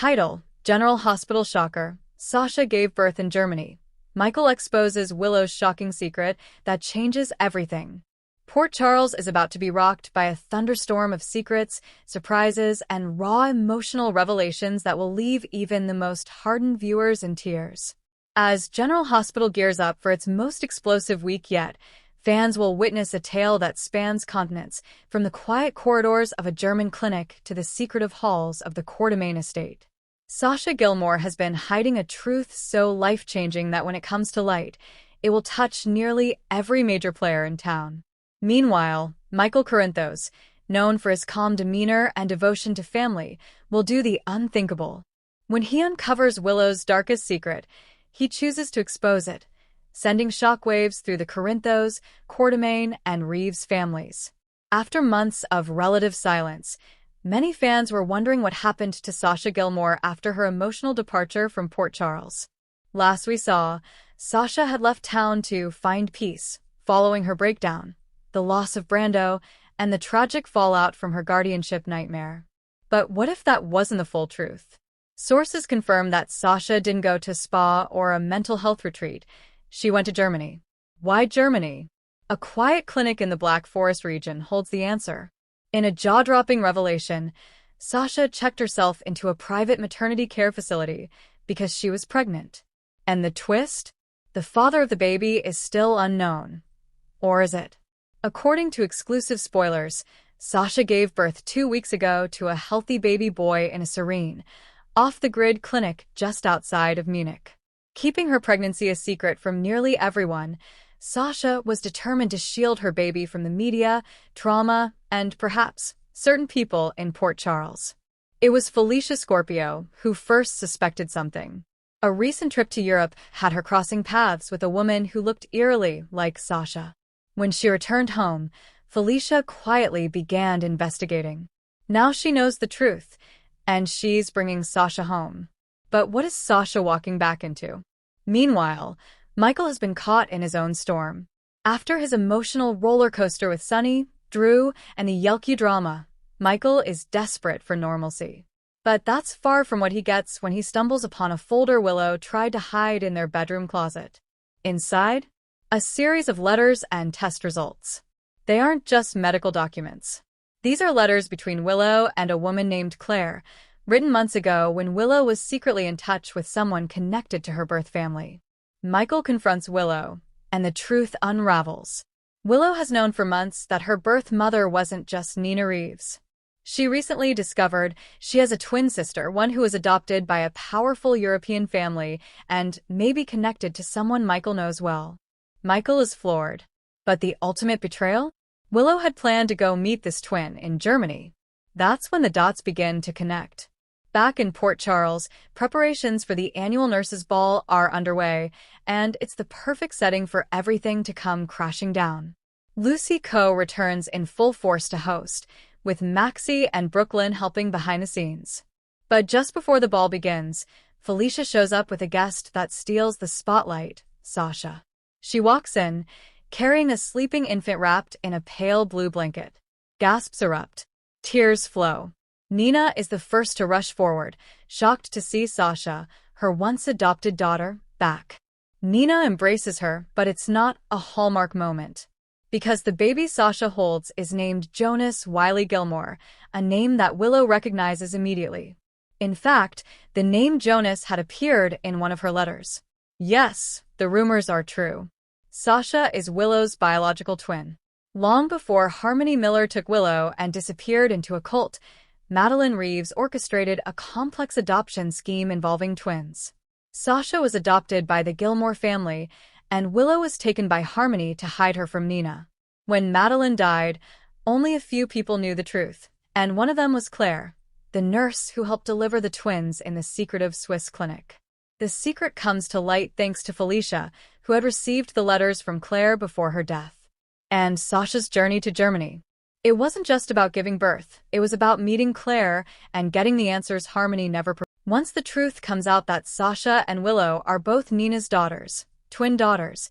Title: General Hospital Shocker. Sasha gave birth in Germany. Michael exposes Willow's shocking secret that changes everything. Port Charles is about to be rocked by a thunderstorm of secrets, surprises, and raw emotional revelations that will leave even the most hardened viewers in tears. As General Hospital gears up for its most explosive week yet, fans will witness a tale that spans continents, from the quiet corridors of a German clinic to the secretive halls of the Quartermain estate. Sasha Gilmore has been hiding a truth so life-changing that when it comes to light, it will touch nearly every major player in town. Meanwhile, Michael Corinthos, known for his calm demeanor and devotion to family, will do the unthinkable. When he uncovers Willow's darkest secret, he chooses to expose it, sending shockwaves through the Corinthos, Quartermain, and Reeves families. After months of relative silence, many fans were wondering what happened to Sasha Gilmore after her emotional departure from Port Charles. Last we saw, Sasha had left town to find peace, following her breakdown, the loss of Brando, and the tragic fallout from her guardianship nightmare. But what if that wasn't the full truth? Sources confirm that Sasha didn't go to a spa or a mental health retreat. She went to Germany. Why Germany? A quiet clinic in the Black Forest region holds the answer. In a jaw-dropping revelation, Sasha checked herself into a private maternity care facility because she was pregnant. And the twist? The father of the baby is still unknown. Or is it? According to exclusive spoilers, Sasha gave birth 2 weeks ago to a healthy baby boy in a serene, off-the-grid clinic just outside of Munich. Keeping her pregnancy a secret from nearly everyone, Sasha was determined to shield her baby from the media, trauma, and perhaps certain people in Port Charles. It was Felicia Scorpio who first suspected something. A recent trip to Europe had her crossing paths with a woman who looked eerily like Sasha. When she returned home, Felicia quietly began investigating. Now she knows the truth, and she's bringing Sasha home. But what is Sasha walking back into? Meanwhile, Michael has been caught in his own storm. After his emotional roller coaster with Sunny, Drew, and the BLQ drama, Michael is desperate for normalcy. But that's far from what he gets when he stumbles upon a folder Willow tried to hide in their bedroom closet. Inside, a series of letters and test results. They aren't just medical documents. These are letters between Willow and a woman named Claire, written months ago when Willow was secretly in touch with someone connected to her birth family. Michael confronts Willow, and the truth unravels. Willow has known for months that her birth mother wasn't just Nina Reeves. She recently discovered she has a twin sister, one who was adopted by a powerful European family and may be connected to someone Michael knows well. Michael is floored. But the ultimate betrayal? Willow had planned to go meet this twin in Germany. That's when the dots begin to connect. Back in Port Charles, preparations for the annual Nurses' Ball are underway, and it's the perfect setting for everything to come crashing down. Lucy Coe returns in full force to host, with Maxie and Brooklyn helping behind the scenes. But just before the ball begins, Felicia shows up with a guest that steals the spotlight, Sasha. She walks in, carrying a sleeping infant wrapped in a pale blue blanket. Gasps erupt. Tears flow. Nina is the first to rush forward, shocked to see Sasha, her once-adopted daughter, back. Nina embraces her, but it's not a hallmark moment. Because the baby Sasha holds is named Jonas Wiley Gilmore, a name that Willow recognizes immediately. In fact, the name Jonas had appeared in one of her letters. Yes, the rumors are true. Sasha is Willow's biological twin. Long before Harmony Miller took Willow and disappeared into a cult, Madeline Reeves orchestrated a complex adoption scheme involving twins. Sasha was adopted by the Gilmore family, and Willow was taken by Harmony to hide her from Nina. When Madeline died, only a few people knew the truth, and one of them was Claire, the nurse who helped deliver the twins in the secretive Swiss clinic. The secret comes to light thanks to Felicia, who had received the letters from Claire before her death. And Sasha's journey to Germany. It wasn't just about giving birth, it was about meeting Claire and getting the answers Harmony never provided. Once the truth comes out that Sasha and Willow are both Nina's daughters, twin daughters,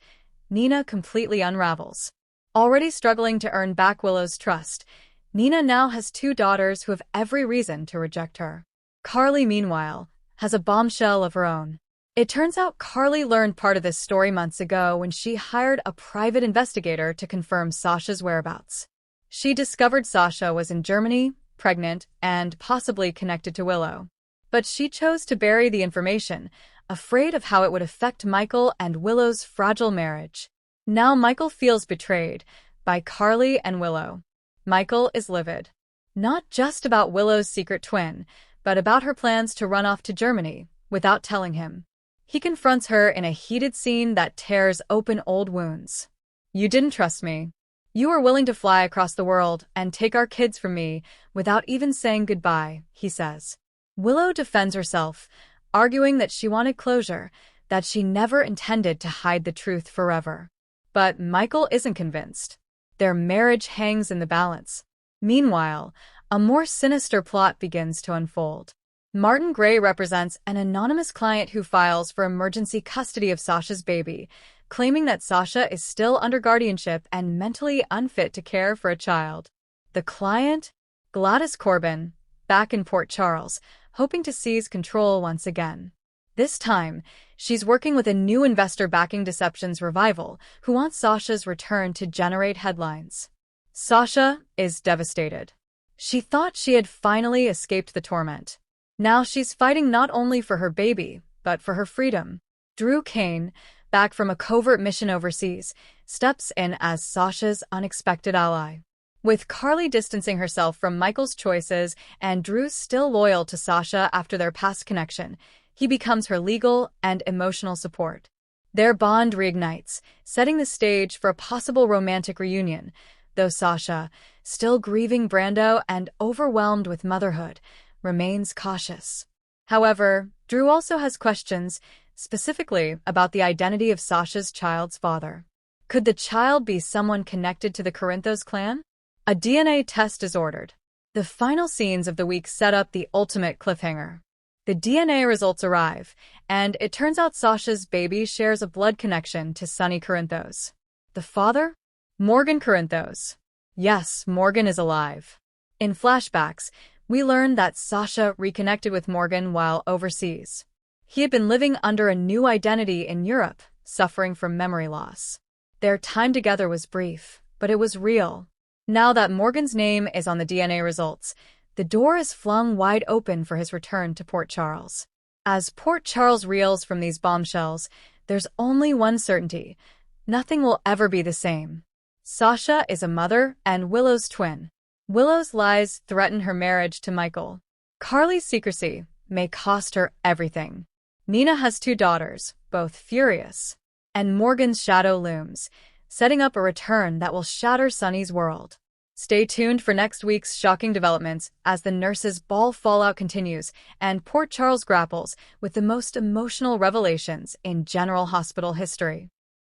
Nina completely unravels. Already struggling to earn back Willow's trust, Nina now has 2 daughters who have every reason to reject her. Carly, meanwhile, has a bombshell of her own. It turns out Carly learned part of this story months ago when she hired a private investigator to confirm Sasha's whereabouts. She discovered Sasha was in Germany, pregnant, and possibly connected to Willow. But she chose to bury the information, afraid of how it would affect Michael and Willow's fragile marriage. Now Michael feels betrayed by Carly and Willow. Michael is livid. Not just about Willow's secret twin, but about her plans to run off to Germany without telling him. He confronts her in a heated scene that tears open old wounds. "You didn't trust me. You were willing to fly across the world and take our kids from me without even saying goodbye," he says. Willow defends herself, arguing that she wanted closure, that she never intended to hide the truth forever. But Michael isn't convinced. Their marriage hangs in the balance. Meanwhile, a more sinister plot begins to unfold. Martin Gray represents an anonymous client who files for emergency custody of Sasha's baby, claiming that Sasha is still under guardianship and mentally unfit to care for a child. The client, Gladys Corbin, back in Port Charles, hoping to seize control once again. This time, she's working with a new investor backing Deception's revival, who wants Sasha's return to generate headlines. Sasha is devastated. She thought she had finally escaped the torment. Now she's fighting not only for her baby, but for her freedom. Drew Kane, back from a covert mission overseas, steps in as Sasha's unexpected ally. With Carly distancing herself from Michael's choices and Drew still loyal to Sasha after their past connection, he becomes her legal and emotional support. Their bond reignites, setting the stage for a possible romantic reunion, though Sasha, still grieving Brando and overwhelmed with motherhood, remains cautious. However, Drew also has questions, specifically about the identity of Sasha's child's father. Could the child be someone connected to the Corinthos clan? A DNA test is ordered. The final scenes of the week set up the ultimate cliffhanger. The DNA results arrive, and it turns out Sasha's baby shares a blood connection to Sonny Corinthos. The father? Morgan Corinthos. Yes, Morgan is alive. In flashbacks, we learn that Sasha reconnected with Morgan while overseas. He had been living under a new identity in Europe, suffering from memory loss. Their time together was brief, but it was real. Now that Morgan's name is on the DNA results, the door is flung wide open for his return to Port Charles. As Port Charles reels from these bombshells, there's only one certainty: nothing will ever be the same. Sasha is a mother and Willow's twin. Willow's lies threaten her marriage to Michael. Carly's secrecy may cost her everything. Nina has 2 daughters, both furious. And Morgan's shadow looms, setting up a return that will shatter Sonny's world. Stay tuned for next week's shocking developments as the nurses' ball fallout continues and Port Charles grapples with the most emotional revelations in General Hospital history.